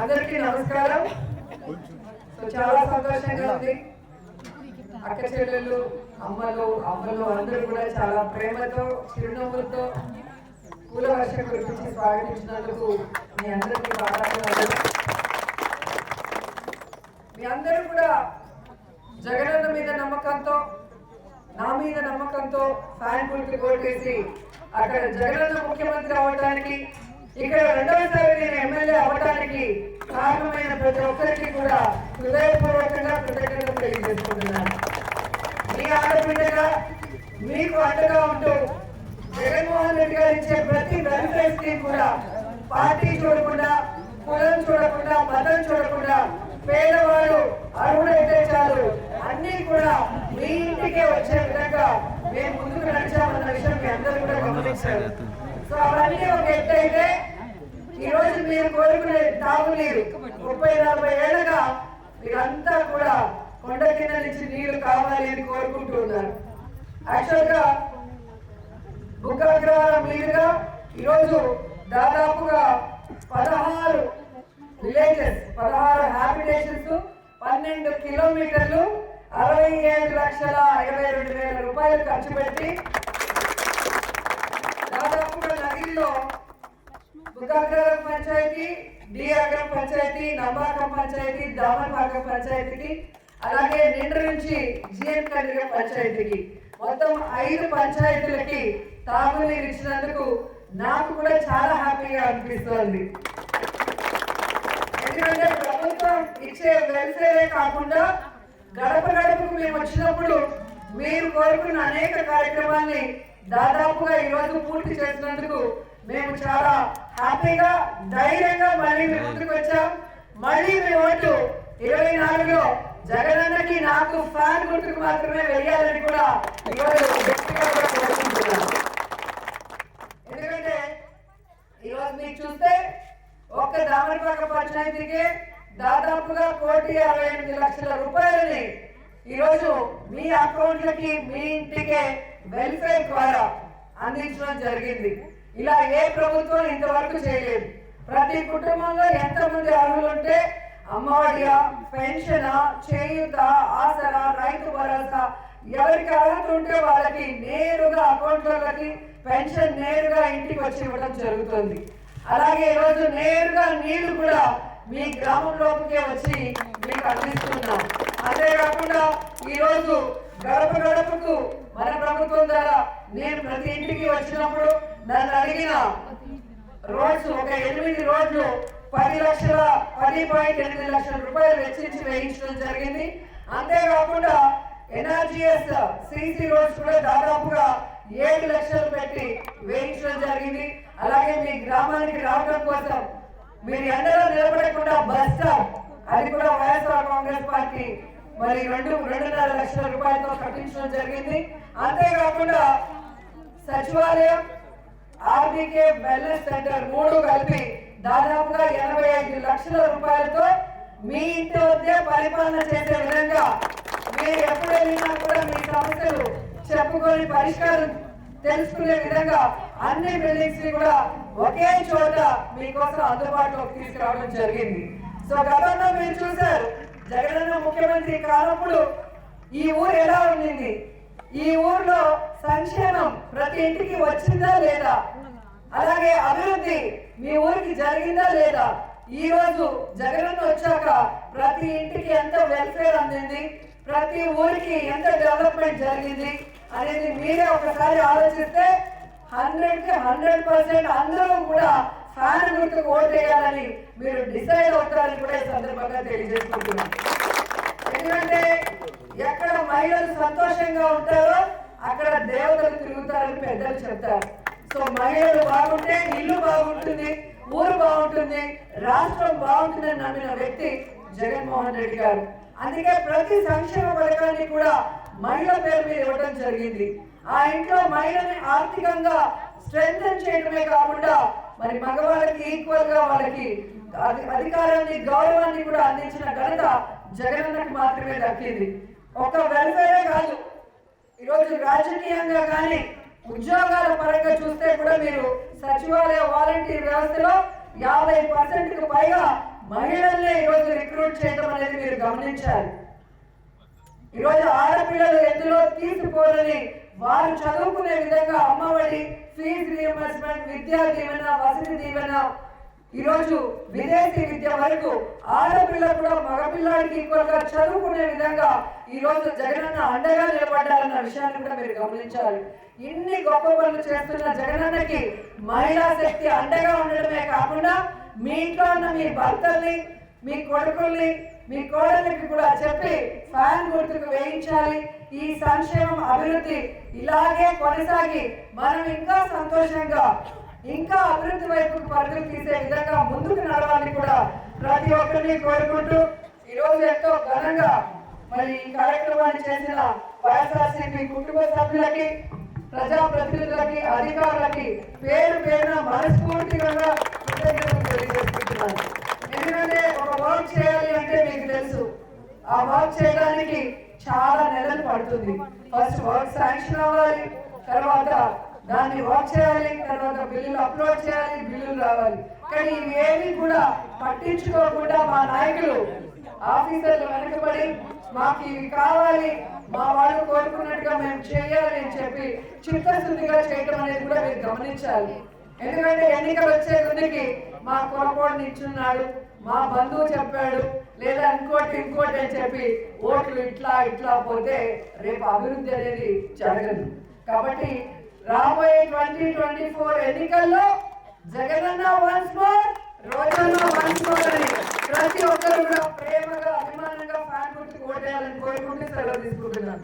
అందరికీ నమస్కారం. చాలా సంతోషంగా ఉంది. అక్క చెల్లెళ్ళు, అమ్మలు అందరూ కూడా చాలా ప్రేమతో చిరునవ్వులతో పూల వర్షం కురిపించి స్వాగతించినందుకు మీ అందరికీ బాగా మీ అందరూ కూడా జగనన్న మీద నమ్మకంతో, నా మీద నమ్మకంతో ఫ్యాన్ గుర్తు కోటేసి అక్కడ జగనన్న ముఖ్యమంత్రి అవ్వడానికి, ఇక్కడ రెండవసారి నేను ఎమ్మెల్యే అవ్వడానికి కారణమైన ప్రతి ఒక్కరికి కూడా హృదయపూర్వకంగా కృతజ్ఞతలు తెలియజేసుకుంటున్నాను. మీ ఆడపిల్లగా మీకు అండగా ఉంటూ జగన్మోహన్ రెడ్డి గారు ఇచ్చే ప్రతి వెల్ఫేర్ స్కీమ్ కూడా పార్టీ చూడకుండా, కులం చూడకుండా, మతం చూడకుండా పేదవాళ్ళు అర్హుడైతే చాలు అన్ని కూడా మీ ఇంటికే వచ్చే విధంగా మేము ముందుకు నడిచామన్న విషయం మీ అందరూ కూడా గమనించారు. సో అవన్నీ ఒక ఎత్తైతే ఈరోజు మీరు కోరుకునే తాగునీరు 30-40 ఏళ్ళగా మీరంతా కూడా కొండ కింద నుంచి నీళ్లు కావాలి అని కోరుకుంటూ ఉన్నారు. యాక్చువల్ గా బుగ్గగ్రహాల మీదుగా ఈరోజు దాదాపుగా 16 విలేజెస్, 16 హ్యాబిటేషన్స్, 12 కిలోమీటర్లు, 67,22,000 రూపాయలు ఖర్చు పెట్టి దాదాపుగా నగిరిలో బుగ్గగ్రహం పంచాయతీ, డిఆర్గం పంచాయతీ, నంబాకం పంచాయతీ, దామనపాకం పంచాయతీకి, అలాగే నిండ్ర నుంచి జిఎన్ కండ్రిగ పంచాయతీకి మొత్తం 5 పంచాయతీలకి తాగునీరు ఇచ్చినందుకు నాకు కూడా చాలా హ్యాపీగా అనిపిస్తోంది. ఎందుకంటే ప్రభుత్వం ఇచ్చే వెల్ఫేరే కాకుండా గడప గడపకు మేము వచ్చినప్పుడు మీరు కోరుకున్న అనేక కార్యక్రమాన్ని దాదాపుగా ఈరోజు పూర్తి చేసినందుకు మేము చాలా హ్యాపీగా, ధైర్యంగా మళ్ళీ మీ ముందుకు వచ్చాం. మళ్ళీ మీ ఓటు 24లో జగనన్నకి నాకు ఫ్యాన్ గుర్తుకు మాత్రమే వెయ్యాలని కూడా ఈరోజు వ్యక్తిగతంగా కోరుకుంటున్నాను. ఎందుకంటే ఈరోజు మీకు చూస్తే ఒక్క దామరపాక పంచాయతీకి దాదాపుగా 1,68,00,000 రూపాయలని ఈరోజు మీ అకౌంట్లకి, మీ ఇంటికే వెల్ఫేర్ ద్వారా అందించడం జరిగింది. ఇలా ఏ ప్రభుత్వం ఇంతవరకు చేయలేదు. ప్రతి కుటుంబంలో ఎంతమంది అర్హులు ఉంటే అమ్మఒడియా, పెన్షనా, చేయూత, ఆసరా, రైతు భరోసా ఎవరికి అర్హత ఉంటే వాళ్ళకి నేరుగా అకౌంట్లకి పెన్షన్ నేరుగా ఇంటికి వచ్చి ఇవ్వడం జరుగుతుంది. అలాగే ఈరోజు నేరుగా నీళ్లు కూడా మీ గ్రామంలోకే వచ్చి మీకు అందిస్తున్నాం. అంతేకాకుండా ఈరోజు గడప గడపకు మన ప్రభుత్వం ద్వారా నేను ప్రతి ఇంటికి వచ్చినప్పుడు నన్ను అడిగిన రోడ్స్, ఒక 8 రోడ్లు 10.8 లక్షల రూపాయలు వెచ్చించి వేయించడం జరిగింది. అంతేకాకుండా ఎన్ఆర్జీఎస్ సిసి రోడ్స్ కూడా దాదాపుగా 7 లక్షలు పెట్టి వేయించడం జరిగింది. అలాగే మీ గ్రామానికి రావడం కోసం మీరు ఎండలో నిలబడకుండా బస్ స్టాప్, అది కూడా వైఎస్ఆర్ కాంగ్రెస్ పార్టీ మరి 2.5 లక్షల రూపాయలతో కట్టించడం జరిగింది. అంతేకాకుండా సచివాలయం, ఆర్బీకే వెల్నెస్ సెంటర్ 3 కలిపి దాదాపుగా 85 లక్షల రూపాయలతో మీ ఇంటి వద్దే పరిపాలన చేసే విధంగా మీరు ఎప్పుడు వెళ్ళినా కూడా మీ సమస్యలు చెప్పుకొని పరిష్కారం తెలుసుకునే విధంగా అన్ని బిల్డింగ్స్ ని కూడా ఒకే చోట మీకోసం అందుబాటులోకి తీసుకురావడం జరిగింది. సో గతంలో మీరు చూశారు, జగనన్న ముఖ్యమంత్రి కానప్పుడు ఈ ఊరు ఎలా ఉండింది, ఈ ఊర్లో సంక్షేమం ప్రతి ఇంటికి వచ్చిందా లేదా, అలాగే అభివృద్ధి మీ ఊరికి జరిగిందా లేదా, ఈ రోజు జగనన్న వచ్చాక ప్రతి ఇంటికి ఎంత వెల్ఫేర్ అందింది, ప్రతి ఊరికి ఎంత డెవలప్మెంట్ జరిగింది అనేది మీరే ఒకసారి ఆలోచిస్తే 100% అందరూ కూడా ఫ్యాన్ గుర్తుకు ఓటేయాలని మీరు డిసైడ్ అవుతారని కూడా ఈ సందర్భంగా తెలియజేసుకుంటున్నాను. ఎందుకంటే ఎక్కడ మహిళలు సంతోషంగా ఉంటారో అక్కడ దేవతలు తిరుగుతారని పెద్దలు చెప్తారు. సో మహిళలు బాగుంటే ఇల్లు బాగుంటుంది, ఊరు బాగుంటుంది, రాష్ట్రం బాగుంటుందని నమ్మిన వ్యక్తి జగన్మోహన్ రెడ్డి గారు. అందుకే ప్రతి సంక్షేమ పథకాన్ని కూడా మహిళ పేరు మీద ఇవ్వడం జరిగింది. ఆ ఇంట్లో మహిళని ఆర్థికంగా స్ట్రెంథెన్ చేయడమే కాకుండా మరి మగవాళ్ళకి ఈక్వల్ గా వాళ్ళకి అధికారాన్ని, గౌరవాన్ని కూడా అందించిన ఘనత జగనన్నకి మాత్రమే దక్కింది. ఒక వెల్ఫేరే కాదు, ఈరోజు రాజకీయంగా కానీ ఉద్యోగాల పరంగా చూస్తే కూడా మీరు సచివాలయ వాలంటీర్ వ్యవస్థలో 50% పైగా మహిళల్ని ఈరోజు రిక్రూట్ చేయడం అనేది మీరు గమనించాలి. ఈరోజు ఆడపిల్లలు ఎందులో తీసుకోవాలని వారు చదువుకునే విధంగా అమ్మఒడి, ఫీజు రియంబర్స్మెంట్, విద్యా దీవెన, వసతి దీవెన, ఈరోజు విదేశీ విద్య వరకు ఆడపిల్ల కూడా మగపిల్లాడికి ఈక్వల్ గా చదువుకునే విధంగా ఈరోజు జగనన్న అండగా నిలబడ్డారన్న విషయాన్ని కూడా మీరు గమనించాలి. ఇన్ని గొప్ప పనులు చేస్తున్న జగనన్నకి మహిళా శక్తి అండగా ఉండడమే కాకుండా మీ ఇంట్లో ఉన్న మీ భర్తల్ని, మీ కొడుకుల్ని, మీ కోడళ్ళకి కూడా చెప్పి ఫ్యాన్ గుర్తుకు వేయించాలి. ఈ సంక్షేమం అభివృద్ధి ఇలాగే కొనసాగి మనం ఇంకా సంతోషంగా ఇంకా అభివృద్ధి వైపుకు పరుగులు తీసే విధంగా ముందుకు నడవాలని కూడా ప్రతి ఒక్కరిని కోరుకుంటూ ఈరోజు ఎంతో ఘనంగా మరి ఈ కార్యక్రమాన్ని చేసిన వైఎస్ఆర్సీపీ కుటుంబ సభ్యులకి, ప్రజాప్రతినిధులకి, అధికారులకి పేరు పేరున మనస్ఫూర్తిగా కృతజ్ఞతలు తెలియజేస్తున్నాను. ఎందుకంటే ఒక వర్క్ చేయాలి అంటే మీకు తెలుసు, ఆ వర్క్ చేయడానికి చాలా నెలలు పడుతుంది. ఫస్ట్ వర్క్ శాంక్షన్ అవ్వాలి, తర్వాత దాన్ని వర్క్ చేయాలి, తర్వాత బిల్లులు అప్లోడ్ చేయాలి, బిల్లులు రావాలి. కానీ ఇవేమి కూడా పట్టించుకోకుండా మా నాయకులు, ఆఫీసర్లు వెనకబడి మాకు ఇవి కావాలి, మా వాళ్ళు కోరుకున్నట్టుగా మేము చేయాలి అని చెప్పి చిత్తశుద్ధిగా చేయడం అనేది కూడా మీరు గమనించాలి. ఎందుకంటే ఎన్నికలు వచ్చే గురికి మా కొరకోడు నిల్చున్నాడు, మా బంధువు చెప్పాడు, లేదా ఇంకోటి అని చెప్పి ఓట్లు ఇట్లా పోతే రేపు అభివృద్ధి అనేది జరగదు. కాబట్టి రాబోయే 2024 ఎన్నికల్లో Jagananna once more, Rojanna once more అని ప్రతి ఒక్కరు కూడా ప్రేమగా, అభిమానంగా ఫ్యాన్ గుర్తుకు ఓటేయాలని కోరుకుంటూ సెలవు తీసుకుంటున్నాను.